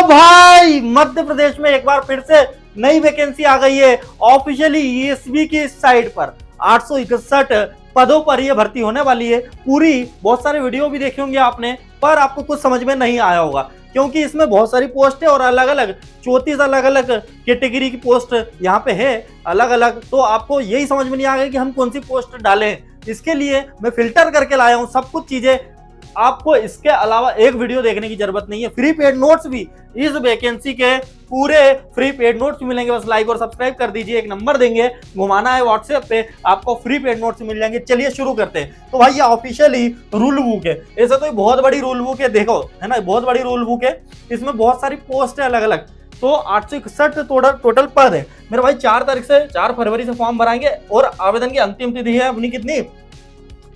भाई मध्य प्रदेश में एक बार फिर से नई वैकेंसी आ गई है ऑफिशियली ईएसबी की साइट पर 861 पदों पर ये भर्ती होने वाली है। पूरी बहुत सारे वीडियो भी देखे होंगे आपने, पर आपको कुछ समझ में नहीं आया होगा क्योंकि इसमें बहुत सारी पोस्ट है और अलग अलग 34 अलग अलग कैटेगरी की पोस्ट यहाँ पे है अलग अलग। तो आपको यही समझ में नहीं आ गया कि हम कौन सी पोस्ट डालें। इसके लिए मैं फिल्टर करके लाया हूँ सब कुछ चीजें। आपको इसके अलावा एक वीडियो देखने की जरूरत नहीं है, फ्री पेड नोट्स भी इस वैकेंसी के पूरे फ्री पेड नोट्स मिलेंगे। बस लाइक और सब्सक्राइब कर दीजिए, एक नंबर देंगे, घुमाना है व्हाट्सएप पे, आपको फ्री पेड नोट्स मिल जाएंगे। चलिए शुरू करते हैं। तो भाई ये ऑफिशियली रूल बुक है, ऐसे तो बहुत बड़ी रूल बुक है, देखो है ना, बहुत बड़ी रूल बुक है। इसमें बहुत सारी पोस्ट है अलग अलग। तो 861 टोटल पद है मेरे भाई। 4 फरवरी से फॉर्म भराएंगे और आवेदन की अंतिम तिथि है अपनी कितनी,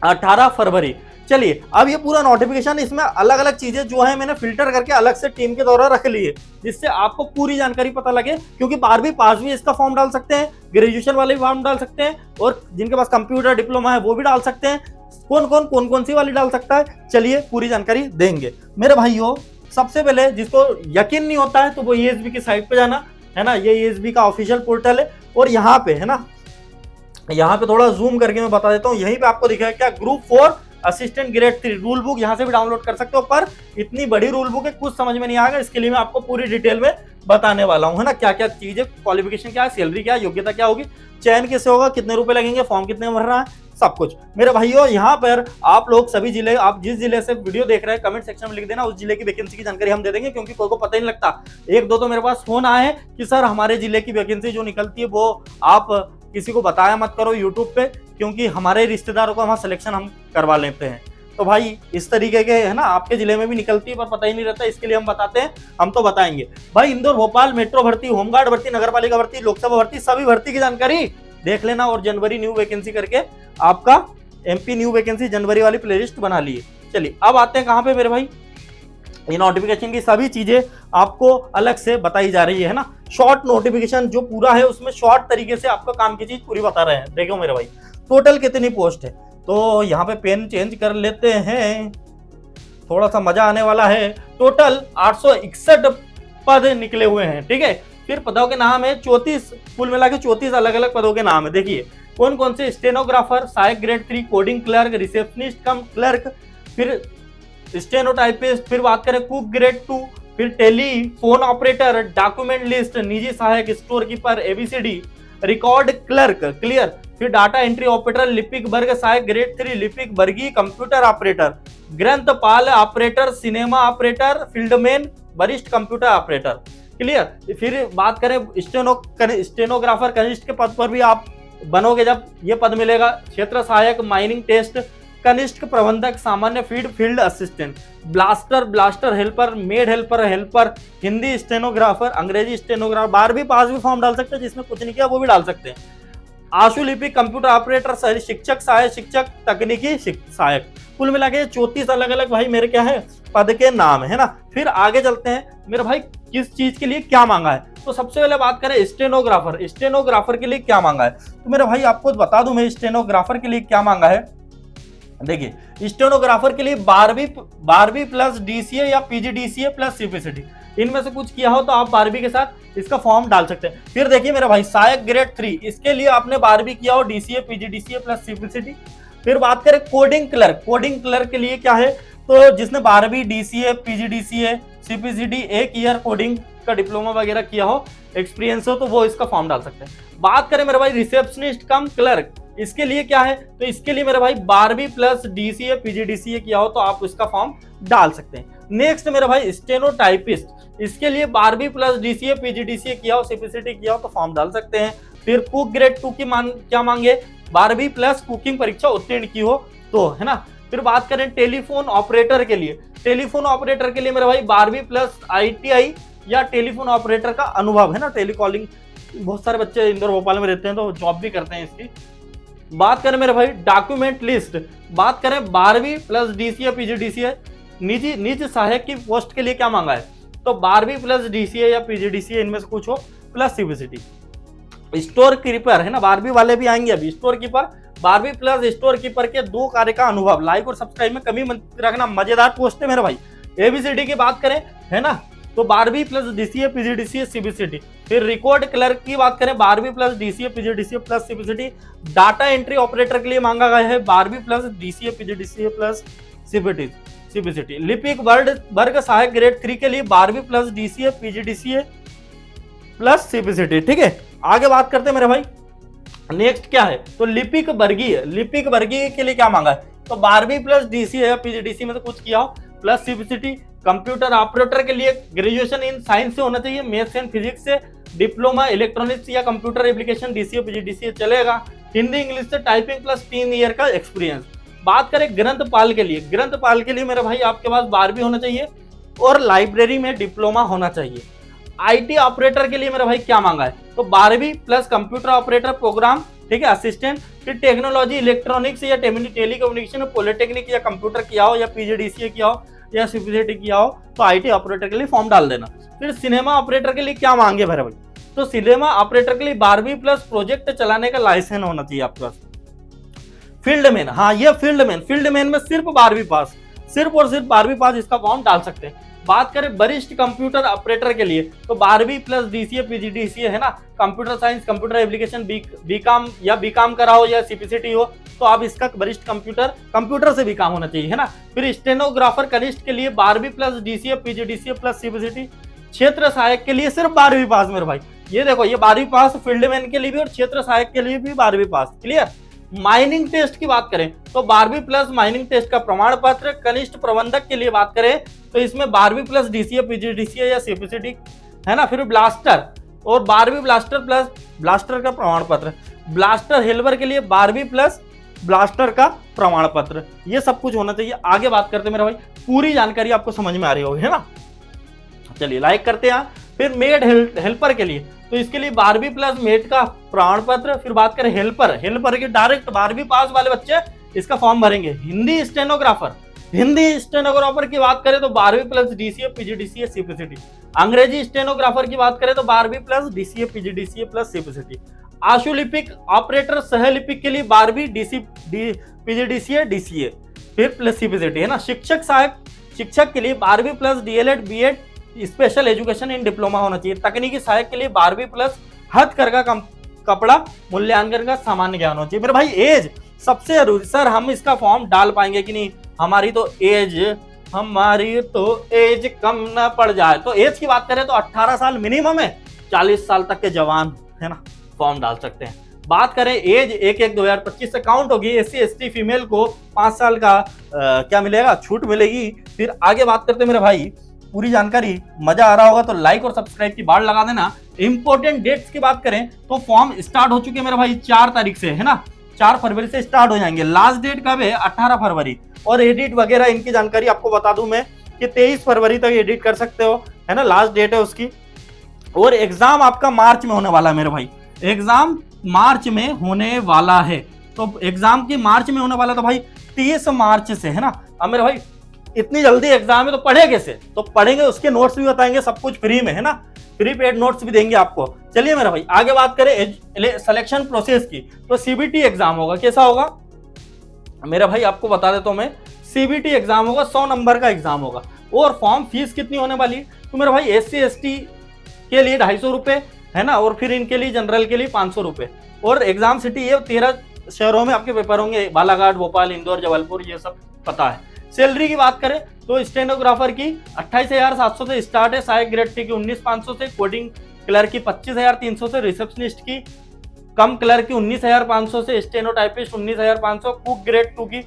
18 फरवरी। चलिए अब ये पूरा नोटिफिकेशन, इसमें अलग अलग चीजें जो है मैंने फिल्टर करके अलग से टीम के द्वारा रख ली है जिससे आपको पूरी जानकारी पता लगे। क्योंकि 12वीं पास भी इसका फॉर्म डाल सकते हैं, ग्रेजुएशन वाले भी फॉर्म डाल सकते हैं और जिनके पास कंप्यूटर डिप्लोमा है वो भी डाल सकते हैं। कौन सी वाली डाल सकता है, चलिए पूरी जानकारी देंगे मेरे भाइयों। सबसे पहले जिसको यकीन नहीं होता है तो वो ईएसबी की साइट पे जाना है ना, ये ईएसबी का ऑफिशियल पोर्टल है और यहाँ पे है ना, यहाँ पे थोड़ा जूम करके मैं बता देता हूँ। यहीं पे आपको दिखेगा क्या, group 4 assistant grade 3 rule book, यहाँ से भी डाउनलोड कर सकते हो। पर इतनी बड़ी रूल बुक है, कुछ समझ में नहीं आएगा, इसके लिए मैं आपको पूरी डिटेल में बताने वाला हूँ है ना। क्या क्या चीजें, क्वालिफिकेशन क्या है, सैलरी क्या है, योग्यता क्या होगी, चयन कैसे होगा, कितने रुपए लगेंगे, फॉर्म कितने भर रहा है, सब कुछ मेरे भाइयों। यहाँ पर आप लोग सभी जिले, आप जिस जिले से वीडियो देख रहे हैं कमेंट सेक्शन में लिख देना, उस जिले की वैकेंसी की जानकारी हम दे देंगे। क्योंकि कोई को पता ही नहीं लगता। एक दो तो मेरे पास फोन आए हैं कि सर हमारे जिले की वैकेंसी जो निकलती है वो आप किसी को बताया मत करो यूट्यूब पे, क्योंकि हमारे रिश्तेदारों को वहाँ सिलेक्शन हम करवा लेते हैं। तो भाई इस तरीके के है ना, आपके जिले में भी निकलती है पर पता ही नहीं रहता, इसके लिए हम बताते हैं, हम तो बताएंगे भाई। इंदौर, भोपाल मेट्रो भर्ती, होमगार्ड भर्ती, नगर पालिका भर्ती, लोकसभा भर्ती, सभी भर्ती की जानकारी देख लेना। और जनवरी न्यू वैकेंसी करके आपका एमपी न्यू वैकेंसी जनवरी वाली प्लेलिस्ट बना ली है। चलिए अब आते हैं कहाँ पे मेरे भाई, ये नोटिफिकेशन की सभी चीजें आपको अलग से बताई जा रही है ना। शॉर्ट नोटिफिकेशन जो पूरा है उसमें शॉर्ट तरीके से आपका काम की चीज पूरी बता रहे हैं। देखो मेरे भाई टोटल कितनी पोस्ट है, तो यहाँ पे पेन चेंज कर लेते हैं, थोड़ा सा मजा आने वाला है। टोटल 861 पद निकले हुए हैं, ठीक है। फिर पदों के नाम है 34, कुल मिला के 34 अलग अलग पदों के नाम है। देखिए कौन कौन से, स्टेनोग्राफर, सहायक ग्रेड 3, कोडिंग क्लर्क, रिसेप्शनिस्ट कम क्लर्क, फिर स्टेनोटाइपिस्ट, फिर बात करें कुक ग्रेड 2, फिर टेलीफोन ऑपरेटर, डॉक्यूमेंट लिस्ट, निजी सहायक, store keeper, ABCD, record clerk, clear, फिर डाटा एंट्री ऑपरेटर, लिपिक वर्ग सहायक ग्रेड 3, लिपिक वर्गीय, कंप्यूटर ऑपरेटर, ग्रंथपाल ऑपरेटर, सिनेमा ऑपरेटर, फील्डमैन, वरिष्ठ कंप्यूटर ऑपरेटर, क्लियर। फिर बात करें स्टेनोग्राफर कनिष्ठ के पद पर भी आप बनोगे जब ये पद मिलेगा। क्षेत्र सहायक, माइनिंग टेस्ट, कनिष्ठ प्रबंधक, सामान्य field assistant, blaster helper, made helper, Hindi stenographer, अंग्रेजी स्टेनोग्राफर, 12वीं पास भी फॉर्म डाल सकते हैं, जिसमें कुछ नहीं किया वो भी डाल सकते हैं। आशुलिपि, कंप्यूटर ऑपरेटर, शिक्षक सहायक, शिक्षक, तकनीकी सहायक, कुल मिला के 34 अलग अलग भाई मेरे क्या है पद के नाम है ना। फिर आगे चलते हैं मेरे भाई, किस चीज के लिए क्या मांगा है। तो सबसे पहले बात करें स्टेनोग्राफर के लिए क्या मांगा है। तो मेरे भाई आपको बता दूं मैं स्टेनोग्राफर के लिए क्या मांगा है। देखिए स्टेनोग्राफर के लिए 12वीं प्लस डीसीए या पीजीडीसीए प्लस सीपीसीटी, इनमें से कुछ किया हो तो आप 12वीं के साथ इसका फॉर्म डाल सकते हैं। फिर देखिए मेरे भाई सहायक ग्रेड 3, इसके लिए आपने 12वीं किया हो, डीसीए पीजीडीसीए प्लस सीपीसीटी। फिर बात करें कोडिंग क्लर्क के लिए क्या है, तो जिसने 12वीं DCA PGDCA CPCT 1 year coding का डिप्लोमा वगैरह किया हो, एक्सपीरियंस हो, तो वो इसका फॉर्म डाल सकते हैं। बात करें मेरे भाई रिसेप्शनिस्ट कम क्लर्क, इसके लिए क्या है, तो इसके लिए मेरे भाई 12वीं प्लस डीसीए पीजीडीसीए किया हो तो आप इसका फॉर्म डाल सकते हैं। नेक्स्ट मेरे भाई स्टेनोटाइपिस्ट, इसके लिए 12वीं प्लस डीसीए पीजीडीसीए किया हो, सीपीसीटी किया हो तो फॉर्म डाल सकते हैं। फिर कुक ग्रेड 2 की क्या मांगे, 12वीं प्लस कुकिंग परीक्षा उत्तीर्ण की हो तो, है ना। फिर बात करें टेलीफोन ऑपरेटर के लिए मेरे भाई 12वीं प्लस आईटीआई या टेलीफोन ऑपरेटर का अनुभव है ना, टेलीकॉलिंग, बहुत सारे बच्चे इंदौर भोपाल में रहते हैं तो जॉब भी करते हैं इसकी। बात करें मेरे भाई डॉक्यूमेंट लिस्ट, बात करें 12वीं प्लस डीसीए पीजीडीसीए, निजी सहायक की पोस्ट के लिए क्या मांगा है, तो 12वीं प्लस डीसीए या पीजीडीसीए इनमें से कुछ हो प्लस सीपीसीटी। स्टोर कीपर है ना, 12वीं वाले भी आएंगे अभी, स्टोर कीपर 12वीं प्लस स्टोर कीपर के 2 कार्य का अनुभव। लाइक और सब्सक्राइब में कमी मत रखना, मजेदार पोस्ट है मेरे भाई। एबीसीडी की बात करें है ना, तो 12वीं प्लस डीसीए पीजीडीसीए सीबीसीटी। फिर रिकॉर्ड क्लर्क की बात करें 12वीं plus DCA PGDCA plus CBCT. Data entry operator के लिए मांगा गया है 12वीं plus DCA PGDCA plus CBCT. लिपिक वर्ग सहायक ग्रेड 3 के लिए 12वीं plus DCA PGDCA plus CBCT. ठीक है, आगे बात करते हैं मेरे भाई। नेक्स्ट क्या है, तो लिपिक वर्गीय के लिए क्या मांगा है, तो 12वीं प्लस डीसीए या पीजीडीसी में तो कुछ किया हो प्लस सीबीसीटी। कंप्यूटर ऑपरेटर के लिए ग्रेजुएशन इन साइंस से होना चाहिए, मैथ्स एंड फिजिक्स से, डिप्लोमा इलेक्ट्रॉनिक्स या कंप्यूटर एप्लीकेशन डीसीए पीजीडीसीए चलेगा। हिंदी इंग्लिश से टाइपिंग प्लस 3 ईयर का एक्सपीरियंस। बात करें ग्रंथपाल के लिए मेरे भाई आपके पास 12वीं होना चाहिए और लाइब्रेरी में डिप्लोमा होना चाहिए। आईटी ऑपरेटर के लिए मेरे भाई क्या मांगा है, तो 12वीं प्लस कंप्यूटर ऑपरेटर प्रोग्राम, ठीक है, असिस्टेंट। फिर टेक्नोलॉजी इलेक्ट्रॉनिक्स या टेलीकम्युनिकेशन पॉलिटेक्निक या कंप्यूटर किया हो या पीजीडीसीए किया हो या सीबीसीटी किया हो तो आईटी ऑपरेटर के लिए फॉर्म डाल देना। फिर सिनेमा ऑपरेटर के लिए क्या मांगे मेरे भाई, तो सिनेमा ऑपरेटर के लिए 12वीं प्लस प्रोजेक्ट चलाने का लाइसेंस होना चाहिए आपके पास। फील्डमैन, हाँ ये फील्डमैन में सिर्फ 12वीं पास, सिर्फ और सिर्फ 12वीं पास इसका फॉर्म डाल सकते हैं। बात करें वरिष्ठ कंप्यूटर ऑपरेटर के लिए तो 12वीं प्लस डीसीए पीजीडीसीए है ना, computer science computer application BCom करा हो या सीपीसीटी हो तो आप इसका वरिष्ठ कंप्यूटर से बीकॉम होना चाहिए, है ना। फिर स्टेनोग्राफर कनिष्ठ के लिए 12वीं plus DCA PGDCA plus CPCT. क्षेत्र सहायक के लिए सिर्फ 12वीं पास मेरे भाई, ये देखो ये 12वीं पास फील्डमैन के लिए भी और क्षेत्र सहायक के लिए भी 12वीं पास, क्लियर। माइनिंग टेस्ट की बात करें तो 12वीं प्लस माइनिंग टेस्ट का प्रमाण पत्र। कनिष्ठ प्रबंधक के लिए बात करें तो इसमें 12वीं प्लस डीसीए पीजीडीसीए या सीपीसीटी, है ना। फिर ब्लास्टर और 12वीं ब्लास्टर प्लस ब्लास्टर का प्रमाण पत्र। ब्लास्टर हेल्पर के लिए 12वीं प्लस ब्लास्टर का प्रमाण पत्र, ये सब कुछ होना चाहिए। आगे बात करते हैं मेरे भाई, पूरी जानकारी आपको समझ में आ रही होगी, है ना। चलिए लाइक करते हैं। फिर मेड हेल्पर के लिए तो इसके लिए 12वीं प्लस मेड का प्रमाण पत्र। फिर बात करें हेल्पर के डायरेक्ट 12वीं पास वाले बच्चे इसका फॉर्म भरेंगे। हिंदी स्टेनोग्राफर की बात करें तो 12वीं प्लस डीसीए पीजीडीसीए सीपीसीटी। अंग्रेजी स्टेनोग्राफर की बात करें तो 12वीं plus DCA PGDCA plus CPCT. आशुलिपिक ऑपरेटर सहलिपिक के लिए 12वीं पीजीडीसीए डीसीए फिर प्लस सीपीसीटी, है ना। शिक्षक के लिए 12वीं plus DElEd BEd special education in diploma होना चाहिए। तकनीकी सहायक के लिए 12वीं प्लस हथकरघा कपड़ा मूल्यांकन का सामान्य ज्ञान होना चाहिए। मेरे भाई एज सबसे जरूरी, सर हम इसका फॉर्म डाल पाएंगे कि नहीं, हमारी तो एज कम ना पड़ जाए। तो एज की बात करें तो 18 साल मिनिमम है, 40 साल तक के जवान, है ना, फॉर्म डाल सकते हैं। बात करें एज 1/1/2025 से काउंट होगी। एससी एसटी फीमेल को 5 साल का क्या मिलेगा, छूट मिलेगी। फिर आगे बात करते हैं मेरे भाई, पूरी जानकारी मजा आ रहा होगा तो लाइक और सब्सक्राइब की बाड़ लगा देना। इंपॉर्टेंट डेट्स की बात करें तो फॉर्म स्टार्ट हो चुके हैं मेरे भाई 4 तारीख से, है ना, 4 फरवरी से स्टार्ट हो जाएंगे। लास्ट डेट कब है, 18 फरवरी। और एडिट वगैरह इनकी जानकारी आपको बता दूं मैं कि 23 फरवरी तक एडिट कर सकते हो, है ना, लास्ट डेट है उसकी। और एग्जाम आपका मार्च में होने वाला है मेरे भाई, एग्जाम मार्च में होने वाला है। तो एग्जाम की मार्च में होने वाला तो भाई 30 मार्च से, है ना। अब मेरे भाई इतनी जल्दी एग्जाम है तो पढ़े कैसे, तो पढ़ेंगे, उसके नोट्स भी बताएंगे, सब कुछ फ्री में, है ना, फ्री पेड नोट्स भी देंगे आपको। चलिए मेरा भाई आगे बात करें सिलेक्शन प्रोसेस की, तो सीबीटी एग्जाम होगा। कैसा होगा मेरा भाई, आपको बता देता हूं मैं, सीबीटी एग्जाम होगा, 100 नंबर का एग्जाम होगा। और फॉर्म फीस कितनी होने वाली है, तो मेरा भाई SC ST के लिए 250 रुपए, है ना, और फिर इनके लिए जनरल के लिए 500 रुपए। और एग्जाम सिटी ये 13 शहरों में आपके पेपर होंगे, बालाघाट, भोपाल, इंदौर, जबलपुर, ये सब पता है। सैलरी की बात करें तो स्टेनोग्राफर की 28,700 से स्टार्ट है, सहायक ग्रेड 3 की 19,500 से, कोडिंग क्लर्क की 25,300 से, रिसेप्शनिस्ट की कम क्लर्क की 19,500 से, स्टेनोटाइपिस्ट 19,500, कुक ग्रेड 2 की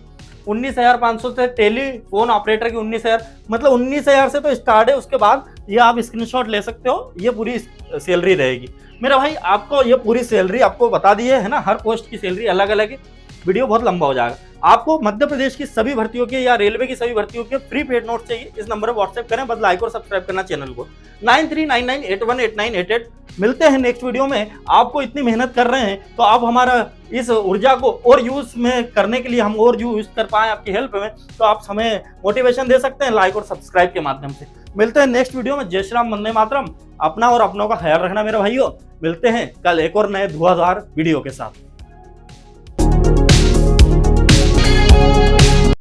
19,500 से, टेलीफोन ऑपरेटर की 19,000, मतलब 19,000 से तो स्टार्ट है। उसके बाद ये आप स्क्रीनशॉट ले सकते हो, ये पूरी सैलरी रहेगी। मेरा भाई आपको ये पूरी सैलरी आपको बता दी है ना, हर पोस्ट की सैलरी अलग अलग है, वीडियो बहुत लंबा हो जाएगा। आपको मध्य प्रदेश की सभी भर्तियों के या रेलवे की सभी भर्तियों के फ्री पेड नोट चाहिए, इस नंबर पर व्हाट्सएप करें, बस लाइक और सब्सक्राइब करना चैनल को। 9399818988। मिलते हैं नेक्स्ट वीडियो में। आपको इतनी मेहनत कर रहे हैं तो आप हमारा इस ऊर्जा को और यूज में करने के लिए, हम और यूज कर पाए आपकी हेल्प में, तो आप हमें मोटिवेशन दे सकते हैं लाइक और सब्सक्राइब के माध्यम से। मिलते हैं नेक्स्ट वीडियो में। जय श्री राम, वंदे मातरम। अपना और अपनों का ख्याल रखना मेरे भाइयों। मिलते हैं कल एक और नए धुआंधार वीडियो के साथ।